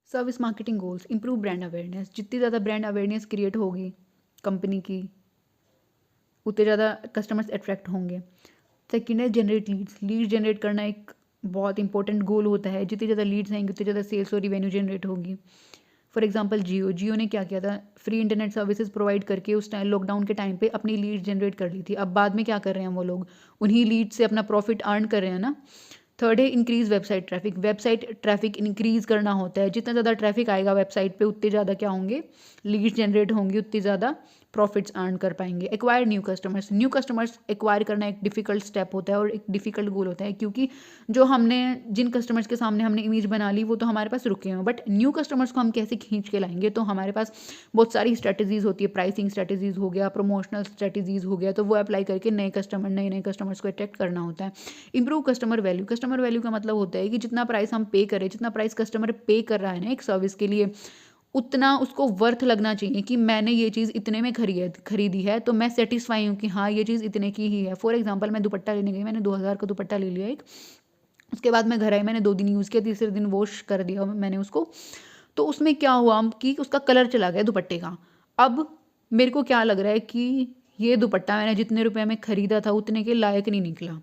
Service marketing goals, improve brand awareness. जितनी ज़्यादा brand awareness create होगी कंपनी की, उतने ज़्यादा कस्टमर्स अट्रैक्ट होंगे। सेकेंड है जनरेट लीड्स। लीड जनरेट करना एक बहुत इंपॉर्टेंट गोल होता है। जितनी ज़्यादा लीड्स आएंगी उतनी ज़्यादा सेल्स और रिवेन्यू जनरेट होगी। फॉर एग्जांपल जियो ने क्या किया था, फ्री इंटरनेट सर्विसेज प्रोवाइड करके उस टाइम लॉकडाउन के टाइम पे अपनी लीड जनरेट कर ली थी। अब बाद में क्या कर रहे हैं वो लोग, उन्हीं लीड से अपना प्रॉफिट अर्न कर रहे हैं ना। थर्ड है increase website traffic. Website traffic increase करना होता है। जितना ज़्यादा ट्रैफिक आएगा वेबसाइट पे उतने ज़्यादा क्या होंगे, लीड्स जनरेट होंगी, उतनी ज़्यादा प्रॉफिट्स अर्न कर पाएंगे। Acquire new customers. New customers acquire करना एक डिफिकल्ट स्टेप होता है और एक डिफिकल्ट गोल होता है, क्योंकि जो हमने जिन कस्टमर्स के सामने हमने इमेज बना ली वो तो हमारे पास रुके हैं, बट न्यू कस्टमर्स को हम कैसे खींच के लाएंगे। तो हमारे पास बहुत सारी स्ट्रेटजीज होती है। प्राइसिंग स्ट्रेटजीज हो गया, प्रमोशनल स्ट्रेटजीज हो गया, तो वो अप्लाई करके नए नए कस्टमर्स को अट्रैक्ट करना होता है। Improve customer value. Customer value का मतलब होता है कि जितना प्राइस हम पे करें, जितना प्राइस कस्टमर पे कर रहा है ना एक सर्विस के लिए, उतना उसको वर्थ लगना चाहिए कि मैंने ये चीज़ इतने में खरीदी है तो मैं सेटिस्फाई हूँ कि हाँ ये चीज़ इतने की ही है। फॉर एग्जांपल मैं दुपट्टा लेने गई, मैंने 2000 का दुपट्टा ले लिया एक। उसके बाद मैं घर आई, मैंने 2 दिन यूज़ किया, तीसरे दिन वॉश कर दिया मैंने उसको। तो उसमें क्या हुआ कि उसका कलर चला गया दुपट्टे का। अब मेरे को क्या लग रहा है कि ये दुपट्टा मैंने जितने रुपए में ख़रीदा था उतने के लायक नहीं निकला,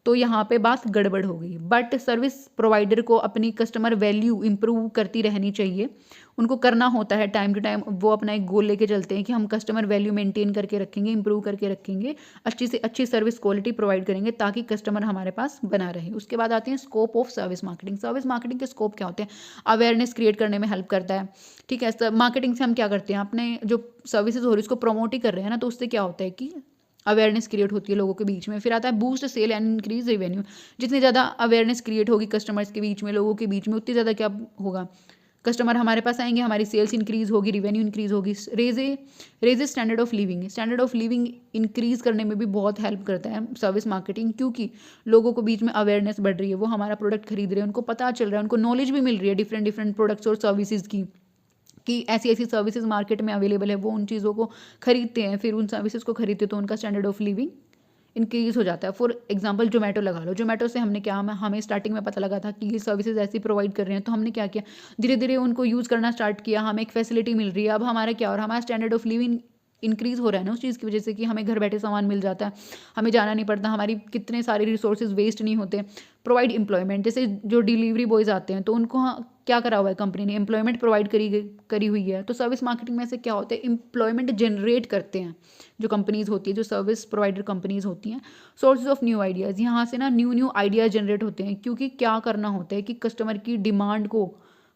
तो यहाँ पे बात गड़बड़ हो गई। बट सर्विस प्रोवाइडर को अपनी कस्टमर वैल्यू इंप्रूव करती रहनी चाहिए। उनको करना होता है टाइम टू टाइम, वो अपना एक गोल लेके चलते हैं कि हम कस्टमर वैल्यू मेंटेन करके रखेंगे, इंप्रूव करके रखेंगे, अच्छी से अच्छी सर्विस क्वालिटी प्रोवाइड करेंगे ताकि कस्टमर हमारे पास बना रहे। उसके बाद आते हैं scope of service marketing. Service marketing के स्कोप क्या होते हैं, अवेयरनेस क्रिएट करने में हेल्प करता है। ठीक है, मार्केटिंग से हम क्या करते हैं, अपने जो सर्विसेज हो रही है उसको प्रमोट ही कर रहे हैं ना, तो उससे क्या होता है कि अवेयरनेस क्रिएट होती है लोगों के बीच में। फिर आता है boost sale and increase revenue. जितनी ज़्यादा अवेयरनेस क्रिएट होगी कस्टमर्स के बीच में, लोगों के बीच में, उतनी ज़्यादा क्या होगा, कस्टमर हमारे पास आएंगे, हमारी सेल्स इंक्रीज होगी, रिवेन्यू इंक्रीज होगी। Raise standard of living. Standard of living increase करने में भी बहुत हेल्प करता है सर्विस मार्केटिंग, क्योंकि लोगों को बीच में अवेयरनेस बढ़ रही है, वो हमारा प्रोडक्ट खरीद रहे हैं, उनको पता चल रहा है, उनको नॉलेज भी मिल रही है डिफरेंट डिफरेंट प्रोडक्ट्स और सर्विसेज की, कि ऐसी ऐसी सर्विसेज मार्केट में अवेलेबल है। वो उन चीज़ों को खरीदते हैं, फिर उन सर्विसेज को खरीदते हैं, तो उनका स्टैंडर्ड ऑफ लिविंग इंक्रीज हो जाता है। फॉर एग्जांपल जोमेटो लगा लो। जोमेटो से हमने क्या, हमें स्टार्टिंग में पता लगा था कि ये सर्विसेज ऐसी प्रोवाइड कर रहे हैं, तो हमने क्या किया, धीरे धीरे उनको यूज़ करना स्टार्ट किया, हमें एक फैसिलिटी मिल रही है। अब हमारा क्या, और हमारा स्टैंडर्ड ऑफ लिविंग इंक्रीज हो रहा है ना उस चीज़ की वजह से, कि हमें घर बैठे सामान मिल जाता है, हमें जाना नहीं पड़ता, हमारी कितने सारे रिसोर्सेज वेस्ट नहीं होते। Provide employment. जैसे जो डिलीवरी बॉयज़ आते हैं तो उनको क्या करा हुआ है कंपनी ने, एम्प्लॉयमेंट प्रोवाइड करी हुई है। तो सर्विस मार्केटिंग में से क्या होता है, एम्प्लॉयमेंट जनरेट करते हैं जो कंपनीज होती है, जो सर्विस प्रोवाइडर कंपनीज होती हैं। Sources of new ideas. यहाँ से ना न्यू आइडियाज़ जनरेट होते हैं, क्योंकि क्या करना होता है कि कस्टमर की डिमांड को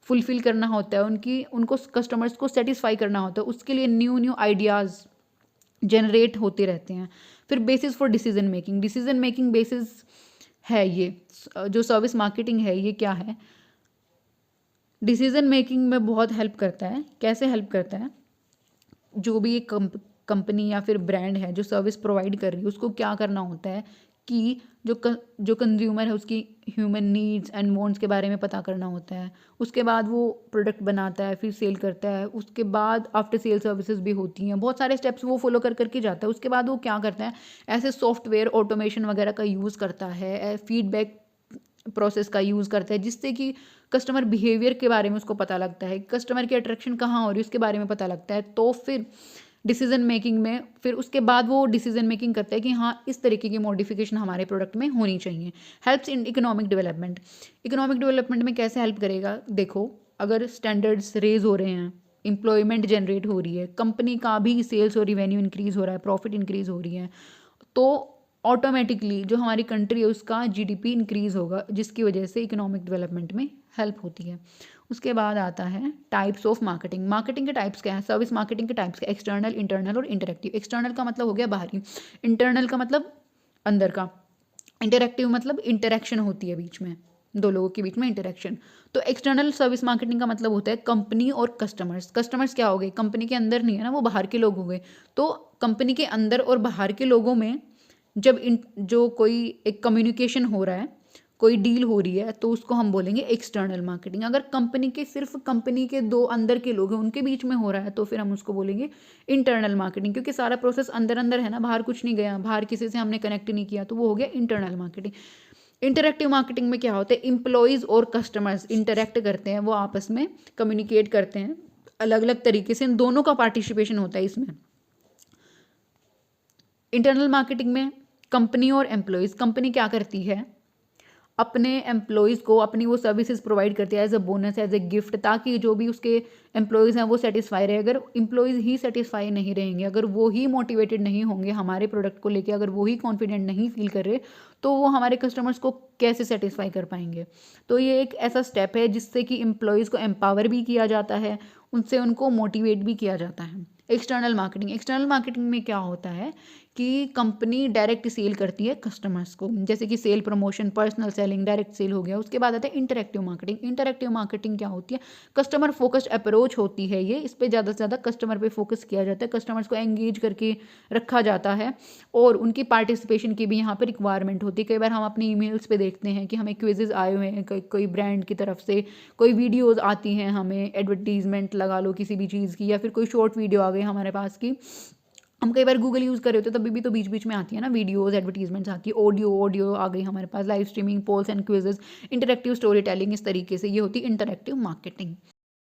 फुलफिल करना होता है, उनको कस्टमर्स को सेटिस्फाई करना होता है, उसके लिए न्यू आइडियाज़ जनरेट होते रहते हैं। फिर basis for decision making. Decision making basis है ये जो सर्विस मार्केटिंग है, ये क्या है, डिसीजन मेकिंग में बहुत हेल्प करता है। कैसे हेल्प करता है, जो भी एक कंपनी या फिर ब्रांड है जो सर्विस प्रोवाइड कर रही है, उसको क्या करना होता है कि जो कंज्यूमर है उसकी ह्यूमन नीड्स एंड वांट्स के बारे में पता करना होता है। उसके बाद वो प्रोडक्ट बनाता है, फिर सेल करता है। उसके बाद आफ्टर सेल सर्विसेज भी होती हैं, बहुत सारे स्टेप्स वो फॉलो करके जाता है। उसके बाद वो क्या करता है, ऐसे सॉफ्टवेयर ऑटोमेशन वगैरह का यूज़ करता है, फीडबैक प्रोसेस का यूज़ करता है, जिससे कि कस्टमर बिहेवियर के बारे में उसको पता लगता है, कस्टमर की अट्रैक्शन कहाँ हो रही है उसके बारे में पता लगता है। तो फिर डिसीजन मेकिंग में, फिर उसके बाद वो डिसीजन मेकिंग करता है कि हाँ इस तरीके की मॉडिफिकेशन हमारे प्रोडक्ट में होनी चाहिए। Helps in economic development. Economic development में कैसे हेल्प करेगा, देखो अगर स्टैंडर्ड्स रेज हो रहे हैं, एम्प्लॉयमेंट जनरेट हो रही है, कंपनी का भी सेल्स और रिवेन्यू इंक्रीज हो रहा है, प्रॉफिट इंक्रीज हो रही है, तो ऑटोमेटिकली जो हमारी कंट्री है उसका जीडीपी इंक्रीज होगा, जिसकी वजह से इकोनॉमिक डेवलपमेंट में हेल्प होती है। उसके बाद आता है टाइप्स ऑफ मार्केटिंग। मार्केटिंग के टाइप्स क्या है, सर्विस मार्केटिंग के टाइप्स क्या, एक्सटर्नल, इंटरनल और इंटरेक्टिव। एक्सटर्नल का मतलब हो गया बाहरी, इंटरनल का मतलब अंदर का, इंटरेक्टिव मतलब इंटरेक्शन होती है बीच में, दो लोगों के बीच में इंटरेक्शन। तो एक्सटर्नल सर्विस मार्केटिंग का मतलब होता है कंपनी और कस्टमर्स। कस्टमर्स क्या हो गए, कंपनी के अंदर नहीं है ना, वो बाहर के लोग हो गए। तो कंपनी के अंदर और बाहर के लोगों में जब जो कोई एक कम्युनिकेशन हो रहा है, कोई डील हो रही है, तो उसको हम बोलेंगे एक्सटर्नल मार्केटिंग। अगर सिर्फ कंपनी के दो अंदर के लोग हैं उनके बीच में हो रहा है, तो फिर हम उसको बोलेंगे इंटरनल मार्केटिंग, क्योंकि सारा प्रोसेस अंदर अंदर है ना, बाहर कुछ नहीं गया, बाहर किसी से हमने कनेक्ट नहीं किया, तो वो हो गया इंटरनल मार्केटिंग। इंटरेक्टिव मार्केटिंग में क्या होता है, एम्प्लॉयज़ और कस्टमर्स इंटरेक्ट करते हैं, वो आपस में कम्युनिकेट करते हैं अलग अलग तरीके से, इन दोनों का पार्टिसिपेशन होता है इसमें। इंटरनल मार्केटिंग में कंपनी और एम्प्लॉयज़, कंपनी क्या करती है, अपने एम्प्लॉयज़ को अपनी वो सर्विसेज प्रोवाइड करती है as a bonus, as a gift, ताकि जो भी उसके एम्प्लॉयज़ हैं वो सेटिस्फाई रहे। अगर एम्प्लॉयज़ ही सेटिस्फाई नहीं रहेंगे, अगर वो ही मोटिवेटेड नहीं होंगे हमारे प्रोडक्ट को लेके, अगर वो ही कॉन्फिडेंट नहीं फील कर रहे, तो वो हमारे कस्टमर्स को कैसे सेटिस्फाई कर पाएंगे। तो ये एक ऐसा स्टेप है जिससे कि एम्प्लॉयज़ को एम्पावर भी किया जाता है, उनसे उनको मोटिवेट भी किया जाता है। एक्सटर्नल मार्केटिंग, एक्सटर्नल मार्केटिंग में क्या होता है कि कंपनी डायरेक्ट सेल करती है कस्टमर्स को, जैसे कि sale promotion, personal selling, direct sale हो गया। उसके बाद आता है इंटरेक्टिव मार्केटिंग। इंटरेक्टिव मार्केटिंग क्या होती है, कस्टमर फोकस्ड अप्रोच होती है ये, इस पे ज़्यादा से ज़्यादा कस्टमर पे फोकस किया जाता है, कस्टमर्स को एंगेज करके रखा जाता है और उनकी पार्टिसिपेशन की भी यहाँ पर रिक्वायरमेंट होती है। कई बार हम अपनी ईमेल्स पे देखते हैं कि हमें क्विजेज आए हुए हैं कोई ब्रांड की तरफ से, कोई वीडियोज़ आती हैं, हमें एडवर्टीजमेंट लगा लो किसी भी चीज़ की, या फिर कोई शॉर्ट वीडियो आ गई हमारे पास की। हम कई बार गूगल यूज़ कर रहे होते हैं तभी भी तो बीच बीच में आती है ना वीडियोज़, एडवर्टीजमेंट्स आती है, ऑडियो आ गई हमारे पास, live streaming, polls and quizzes, interactive story telling, इस तरीके से ये होती है इंटरेक्टिव मार्केटिंग।